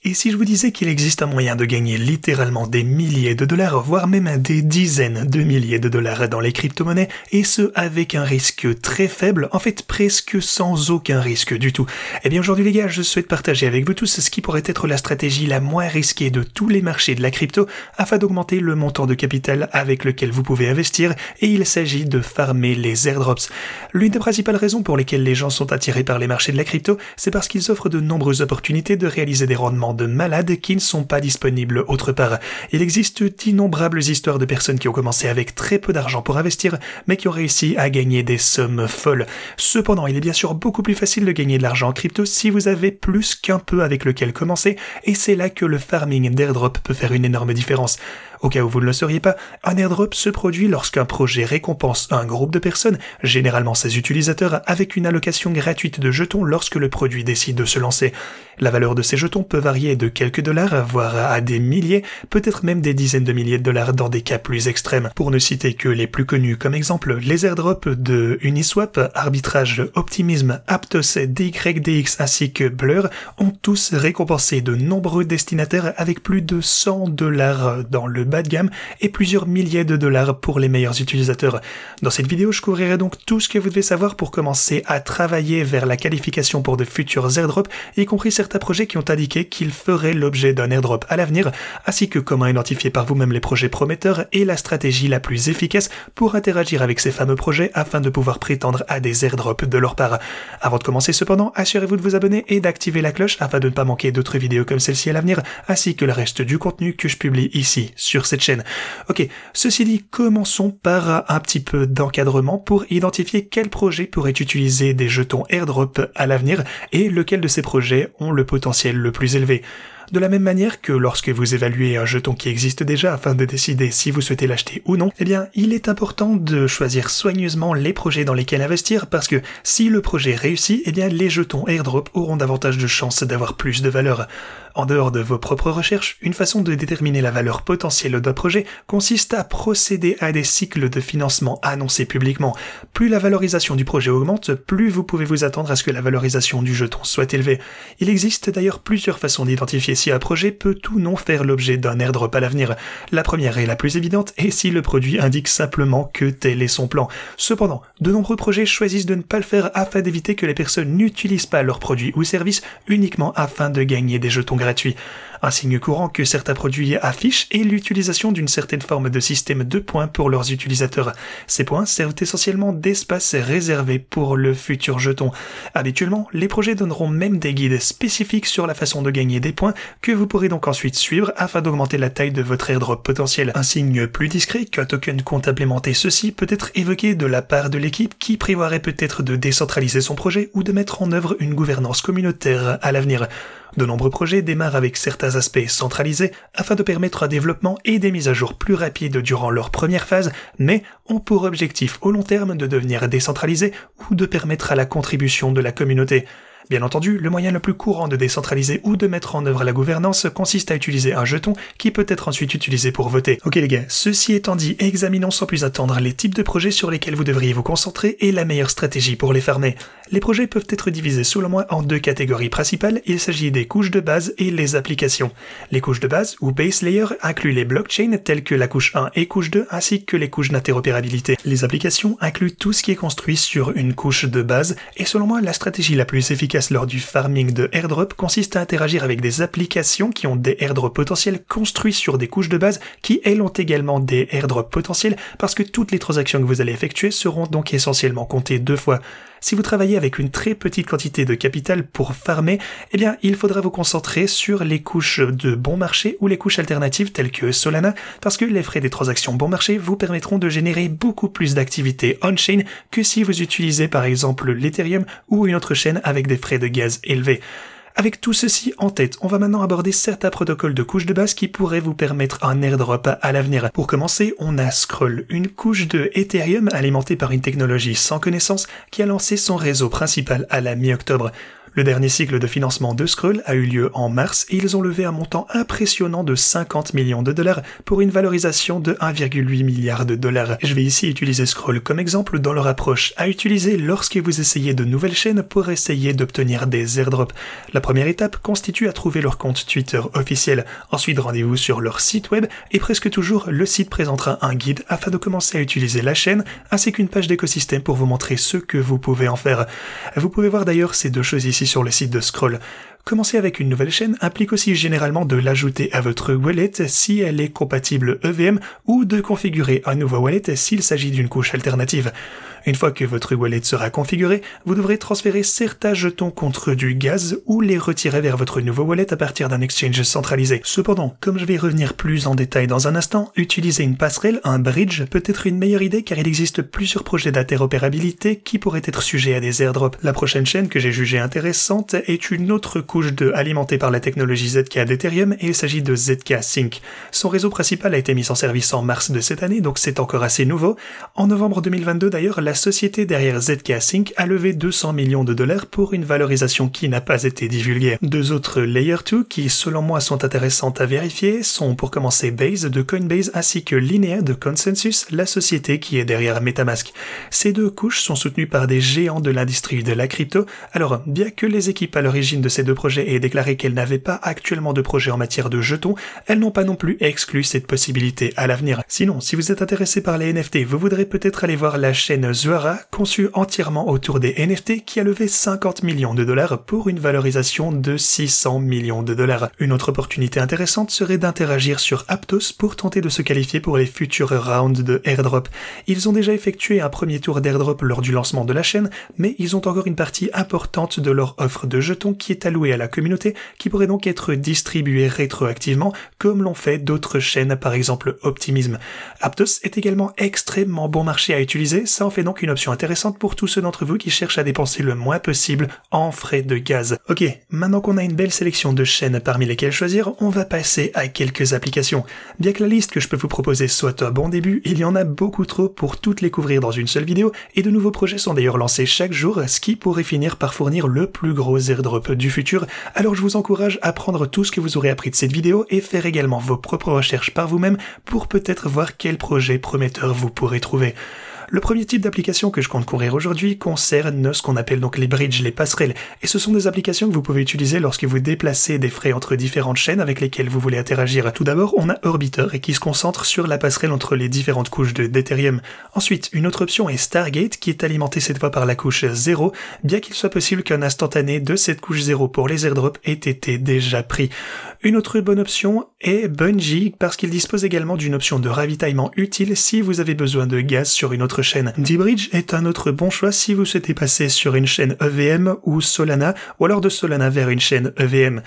Et si je vous disais qu'il existe un moyen de gagner littéralement des milliers de dollars, voire même des dizaines de milliers de dollars dans les crypto-monnaies, et ce avec un risque très faible, en fait presque sans aucun risque du tout. Eh bien aujourd'hui les gars, je souhaite partager avec vous tous ce qui pourrait être la stratégie la moins risquée de tous les marchés de la crypto afin d'augmenter le montant de capital avec lequel vous pouvez investir, et il s'agit de farmer les airdrops. L'une des principales raisons pour lesquelles les gens sont attirés par les marchés de la crypto, c'est parce qu'ils offrent de nombreuses opportunités de réaliser des rendements de malades qui ne sont pas disponibles autre part. Il existe d'innombrables histoires de personnes qui ont commencé avec très peu d'argent pour investir, mais qui ont réussi à gagner des sommes folles. Cependant, il est bien sûr beaucoup plus facile de gagner de l'argent en crypto si vous avez plus qu'un peu avec lequel commencer, et c'est là que le farming d'airdrop peut faire une énorme différence. Au cas où vous ne le sauriez pas, un airdrop se produit lorsqu'un projet récompense un groupe de personnes, généralement ses utilisateurs, avec une allocation gratuite de jetons lorsque le produit décide de se lancer. La valeur de ces jetons peut varier de quelques dollars, voire à des milliers, peut-être même des dizaines de milliers de dollars dans des cas plus extrêmes. Pour ne citer que les plus connus comme exemple, les airdrops de Uniswap, Arbitrage, Optimism, Aptos, DYDX ainsi que Blur ont tous récompensé de nombreux destinataires avec plus de 100 dollars dans le bas de gamme et plusieurs milliers de dollars pour les meilleurs utilisateurs. Dans cette vidéo, je couvrirai donc tout ce que vous devez savoir pour commencer à travailler vers la qualification pour de futurs airdrops, y compris certains projets qui ont indiqué qu'ils feraient l'objet d'un airdrop à l'avenir, ainsi que comment identifier par vous-même les projets prometteurs et la stratégie la plus efficace pour interagir avec ces fameux projets afin de pouvoir prétendre à des airdrops de leur part. Avant de commencer cependant, assurez-vous de vous abonner et d'activer la cloche afin de ne pas manquer d'autres vidéos comme celle-ci à l'avenir, ainsi que le reste du contenu que je publie ici sur cette chaîne. Ok, ceci dit, commençons par un petit peu d'encadrement pour identifier quels projets pourraient utiliser des jetons airdrop à l'avenir et lequel de ces projets ont le potentiel le plus élevé. De la même manière que lorsque vous évaluez un jeton qui existe déjà afin de décider si vous souhaitez l'acheter ou non, eh bien, il est important de choisir soigneusement les projets dans lesquels investir parce que si le projet réussit, eh bien, les jetons airdrop auront davantage de chances d'avoir plus de valeur. En dehors de vos propres recherches, une façon de déterminer la valeur potentielle d'un projet consiste à procéder à des cycles de financement annoncés publiquement. Plus la valorisation du projet augmente, plus vous pouvez vous attendre à ce que la valorisation du jeton soit élevée. Il existe d'ailleurs plusieurs façons d'identifier si un projet peut ou non faire l'objet d'un airdrop à l'avenir. La première est la plus évidente, et si le produit indique simplement que tel est son plan. Cependant, de nombreux projets choisissent de ne pas le faire afin d'éviter que les personnes n'utilisent pas leurs produits ou services uniquement afin de gagner des jetons gratuit. Un signe courant que certains produits affichent est l'utilisation d'une certaine forme de système de points pour leurs utilisateurs. Ces points servent essentiellement d'espace réservé pour le futur jeton. Habituellement, les projets donneront même des guides spécifiques sur la façon de gagner des points que vous pourrez donc ensuite suivre afin d'augmenter la taille de votre airdrop potentiel. Un signe plus discret qu'un token compte implémenter ceci peut être évoqué de la part de l'équipe qui prévoirait peut-être de décentraliser son projet ou de mettre en œuvre une gouvernance communautaire à l'avenir. De nombreux projets démarrent avec certains aspects centralisés afin de permettre un développement et des mises à jour plus rapides durant leur première phase, mais ont pour objectif au long terme de devenir décentralisés ou de permettre à la contribution de la communauté. Bien entendu, le moyen le plus courant de décentraliser ou de mettre en œuvre la gouvernance consiste à utiliser un jeton qui peut être ensuite utilisé pour voter. Ok les gars, ceci étant dit, examinons sans plus attendre les types de projets sur lesquels vous devriez vous concentrer et la meilleure stratégie pour les farmer. Les projets peuvent être divisés selon moi en deux catégories principales, il s'agit des couches de base et les applications. Les couches de base, ou base layer, incluent les blockchains telles que la couche 1 et couche 2 ainsi que les couches d'interopérabilité. Les applications incluent tout ce qui est construit sur une couche de base, et selon moi, la stratégie la plus efficace lors du farming de airdrop consiste à interagir avec des applications qui ont des airdrops potentiels construits sur des couches de base qui, elles, ont également des airdrops potentiels parce que toutes les transactions que vous allez effectuer seront donc essentiellement comptées deux fois. Si vous travaillez avec une très petite quantité de capital pour farmer, eh bien, il faudra vous concentrer sur les couches de bon marché ou les couches alternatives telles que Solana, parce que les frais des transactions bon marché vous permettront de générer beaucoup plus d'activités on-chain que si vous utilisez par exemple l'Ethereum ou une autre chaîne avec des frais de gaz élevés. Avec tout ceci en tête, on va maintenant aborder certains protocoles de couches de base qui pourraient vous permettre un airdrop à l'avenir. Pour commencer, on a Scroll, une couche de Ethereum alimentée par une technologie sans connaissance qui a lancé son réseau principal à la mi-octobre. Le dernier cycle de financement de Scroll a eu lieu en mars et ils ont levé un montant impressionnant de 50 millions de dollars pour une valorisation de 1,8 milliard de dollars. Je vais ici utiliser Scroll comme exemple dans leur approche à utiliser lorsque vous essayez de nouvelles chaînes pour essayer d'obtenir des airdrops. La première étape consiste à trouver leur compte Twitter officiel. Ensuite, rendez-vous sur leur site web et presque toujours le site présentera un guide afin de commencer à utiliser la chaîne ainsi qu'une page d'écosystème pour vous montrer ce que vous pouvez en faire. Vous pouvez voir d'ailleurs ces deux choses ici sur le site de Scroll. Commencer avec une nouvelle chaîne implique aussi généralement de l'ajouter à votre wallet si elle est compatible EVM ou de configurer un nouveau wallet s'il s'agit d'une couche alternative. Une fois que votre wallet sera configuré, vous devrez transférer certains jetons contre du gaz ou les retirer vers votre nouveau wallet à partir d'un exchange centralisé. Cependant, comme je vais y revenir plus en détail dans un instant, utiliser une passerelle, un bridge, peut être une meilleure idée car il existe plusieurs projets d'interopérabilité qui pourraient être sujets à des airdrops. La prochaine chaîne que j'ai jugée intéressante est une autre couche 2 alimentée par la technologie ZK d'Ethereum et il s'agit de ZK Sync. Son réseau principal a été mis en service en mars de cette année, donc c'est encore assez nouveau. En novembre 2022 d'ailleurs, la société derrière ZK Sync a levé 200 millions de dollars pour une valorisation qui n'a pas été divulguée. Deux autres Layer 2 qui selon moi sont intéressantes à vérifier sont pour commencer Base de Coinbase ainsi que Linea de Consensus, la société qui est derrière MetaMask. Ces deux couches sont soutenues par des géants de l'industrie de la crypto. Alors, bien que les équipes à l'origine de ces deux projets aient déclaré qu'elles n'avaient pas actuellement de projet en matière de jetons, elles n'ont pas non plus exclu cette possibilité à l'avenir. Sinon, si vous êtes intéressé par les NFT, vous voudrez peut-être aller voir la chaîne Zuara, conçue entièrement autour des NFT, qui a levé 50 millions de dollars pour une valorisation de 600 millions de dollars. Une autre opportunité intéressante serait d'interagir sur Aptos pour tenter de se qualifier pour les futurs rounds de airdrop. Ils ont déjà effectué un premier tour d'airdrop lors du lancement de la chaîne, mais ils ont encore une partie importante de leur offre de jetons qui est allouée à la communauté, qui pourrait donc être distribuée rétroactivement, comme l'ont fait d'autres chaînes, par exemple Optimism. Aptos est également extrêmement bon marché à utiliser, ça en fait donc une option intéressante pour tous ceux d'entre vous qui cherchent à dépenser le moins possible en frais de gaz. Ok, maintenant qu'on a une belle sélection de chaînes parmi lesquelles choisir, on va passer à quelques applications. Bien que la liste que je peux vous proposer soit un bon début, il y en a beaucoup trop pour toutes les couvrir dans une seule vidéo, et de nouveaux projets sont d'ailleurs lancés chaque jour, ce qui pourrait finir par fournir le plus gros airdrop du futur. Alors je vous encourage à prendre tout ce que vous aurez appris de cette vidéo et faire également vos propres recherches par vous-même pour peut-être voir quel projet prometteur vous pourrez trouver. Le premier type d'application que je compte couvrir aujourd'hui concerne ce qu'on appelle donc les bridges, les passerelles, et ce sont des applications que vous pouvez utiliser lorsque vous déplacez des frais entre différentes chaînes avec lesquelles vous voulez interagir. Tout d'abord, on a Orbiter et qui se concentre sur la passerelle entre les différentes couches d'Ethereum. Ensuite, une autre option est Stargate qui est alimentée cette fois par la couche 0, bien qu'il soit possible qu'un instantané de cette couche 0 pour les airdrops ait été déjà pris. Une autre bonne option est Bungie parce qu'il dispose également d'une option de ravitaillement utile si vous avez besoin de gaz sur une autre chaîne. D-Bridge est un autre bon choix si vous souhaitez passer sur une chaîne EVM ou Solana, ou alors de Solana vers une chaîne EVM.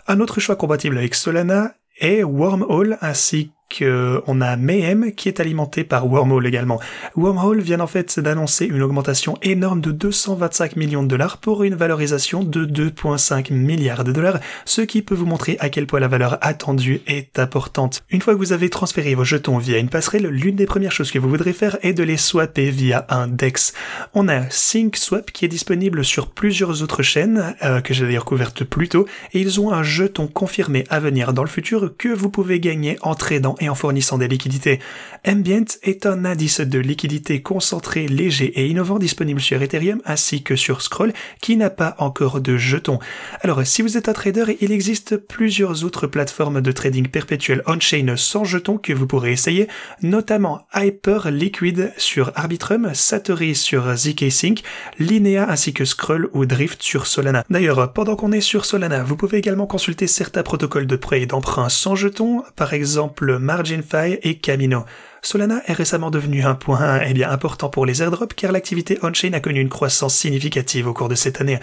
Un autre choix compatible avec Solana est Wormhole ainsi qu'on a Mayhem qui est alimenté par Wormhole également. Wormhole vient en fait d'annoncer une augmentation énorme de 225 millions de dollars pour une valorisation de 2,5 milliards de dollars, ce qui peut vous montrer à quel point la valeur attendue est importante. Une fois que vous avez transféré vos jetons via une passerelle, l'une des premières choses que vous voudrez faire est de les swapper via un DEX. On a SyncSwap qui est disponible sur plusieurs autres chaînes, que j'ai d'ailleurs couvertes plus tôt, et ils ont un jeton confirmé à venir dans le futur que vous pouvez gagner en tradant et en fournissant des liquidités. Ambient est un indice de liquidité concentré, léger et innovant disponible sur Ethereum ainsi que sur Scroll qui n'a pas encore de jetons. Alors si vous êtes un trader, il existe plusieurs autres plateformes de trading perpétuel on-chain sans jetons que vous pourrez essayer, notamment Hyperliquid sur Arbitrum, Satory sur zkSync, Linea ainsi que Scroll ou Drift sur Solana. D'ailleurs, pendant qu'on est sur Solana, vous pouvez également consulter certains protocoles de prêt et d'emprunt sans jetons, par exemple MarginFi et Camino. Solana est récemment devenu un point important pour les airdrops car l'activité on-chain a connu une croissance significative au cours de cette année.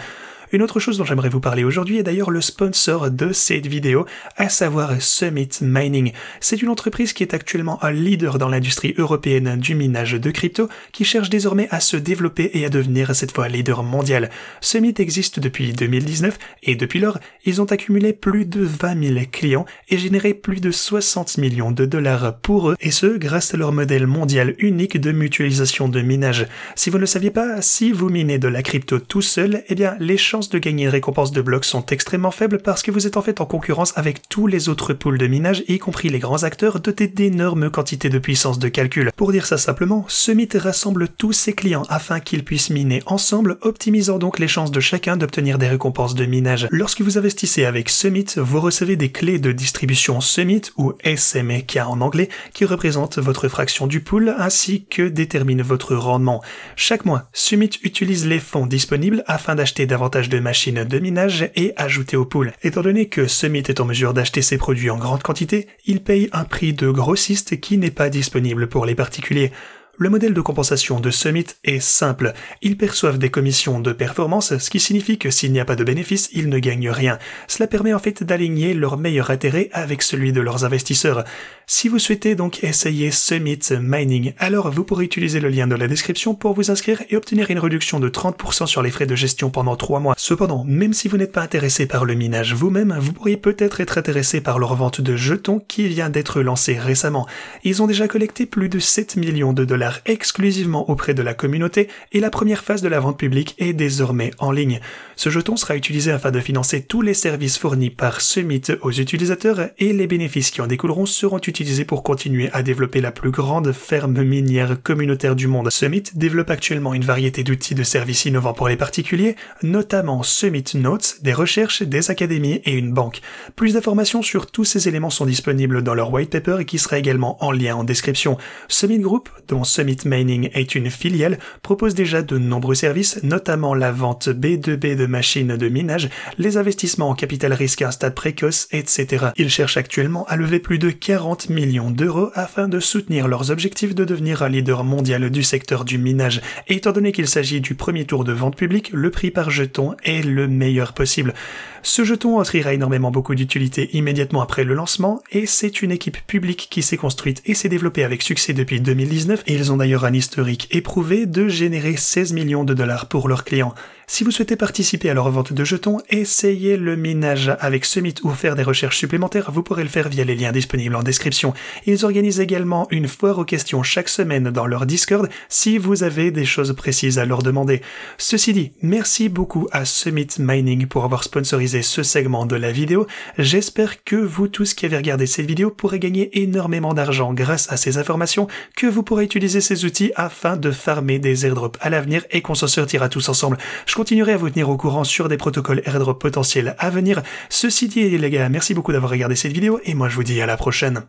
Une autre chose dont j'aimerais vous parler aujourd'hui est d'ailleurs le sponsor de cette vidéo, à savoir Summit Mining. C'est une entreprise qui est actuellement un leader dans l'industrie européenne du minage de crypto, qui cherche désormais à se développer et à devenir cette fois leader mondial. Summit existe depuis 2019 et depuis lors, ils ont accumulé plus de 20 000 clients et généré plus de 60 millions de dollars pour eux, et ce grâce à leur modèle mondial unique de mutualisation de minage. Si vous ne le saviez pas, si vous minez de la crypto tout seul, eh bien les chances chances de gagner une récompense de blocs sont extrêmement faibles parce que vous êtes en fait en concurrence avec tous les autres pools de minage, y compris les grands acteurs dotés d'énormes quantités de puissance de calcul. Pour dire ça simplement, Summit rassemble tous ses clients afin qu'ils puissent miner ensemble, optimisant donc les chances de chacun d'obtenir des récompenses de minage. Lorsque vous investissez avec Summit, vous recevez des clés de distribution Summit ou SMK en anglais qui représentent votre fraction du pool ainsi que déterminent votre rendement. Chaque mois, Summit utilise les fonds disponibles afin d'acheter davantage de machines de minage et ajouter au pool. Étant donné que Summit est en mesure d'acheter ses produits en grande quantité, il paye un prix de grossiste qui n'est pas disponible pour les particuliers. Le modèle de compensation de Summit est simple. Ils perçoivent des commissions de performance, ce qui signifie que s'il n'y a pas de bénéfice, ils ne gagnent rien. Cela permet en fait d'aligner leur meilleur intérêt avec celui de leurs investisseurs. Si vous souhaitez donc essayer Summit Mining, alors vous pourrez utiliser le lien de la description pour vous inscrire et obtenir une réduction de 30% sur les frais de gestion pendant 3 mois. Cependant, même si vous n'êtes pas intéressé par le minage vous-même, vous pourriez peut-être être intéressé par leur vente de jetons qui vient d'être lancée récemment. Ils ont déjà collecté plus de 7 millions de dollars exclusivement auprès de la communauté et la première phase de la vente publique est désormais en ligne. Ce jeton sera utilisé afin de financer tous les services fournis par Summit aux utilisateurs et les bénéfices qui en découleront seront utilisés pour continuer à développer la plus grande ferme minière communautaire du monde. Summit développe actuellement une variété d'outils de services innovants pour les particuliers, notamment Summit Notes, des recherches, des académies et une banque. Plus d'informations sur tous ces éléments sont disponibles dans leur white paper et qui sera également en lien en description. Summit Group, dont Summit Mining est une filiale, propose déjà de nombreux services, notamment la vente B2B de machines de minage, les investissements en capital risque à un stade précoce, etc. Ils cherchent actuellement à lever plus de 40 millions d'euros afin de soutenir leurs objectifs de devenir un leader mondial du secteur du minage. Et étant donné qu'il s'agit du premier tour de vente publique, le prix par jeton est le meilleur possible. Ce jeton offrira énormément beaucoup d'utilité immédiatement après le lancement et c'est une équipe publique qui s'est construite et s'est développée avec succès depuis 2019 et ils ont d'ailleurs un historique éprouvé de générer 16 millions de dollars pour leurs clients. Si vous souhaitez participer à leur vente de jetons, essayez le minage avec Summit ou faire des recherches supplémentaires, vous pourrez le faire via les liens disponibles en description. Ils organisent également une foire aux questions chaque semaine dans leur Discord si vous avez des choses précises à leur demander. Ceci dit, merci beaucoup à Summit Mining pour avoir sponsorisé ce segment de la vidéo. J'espère que vous tous qui avez regardé cette vidéo pourrez gagner énormément d'argent grâce à ces informations, que vous pourrez utiliser ces outils afin de farmer des airdrops à l'avenir et qu'on s'en sortira tous ensemble. Je continuerai à vous tenir au courant sur des protocoles airdrop potentiels à venir. Ceci dit les gars, merci beaucoup d'avoir regardé cette vidéo et moi je vous dis à la prochaine.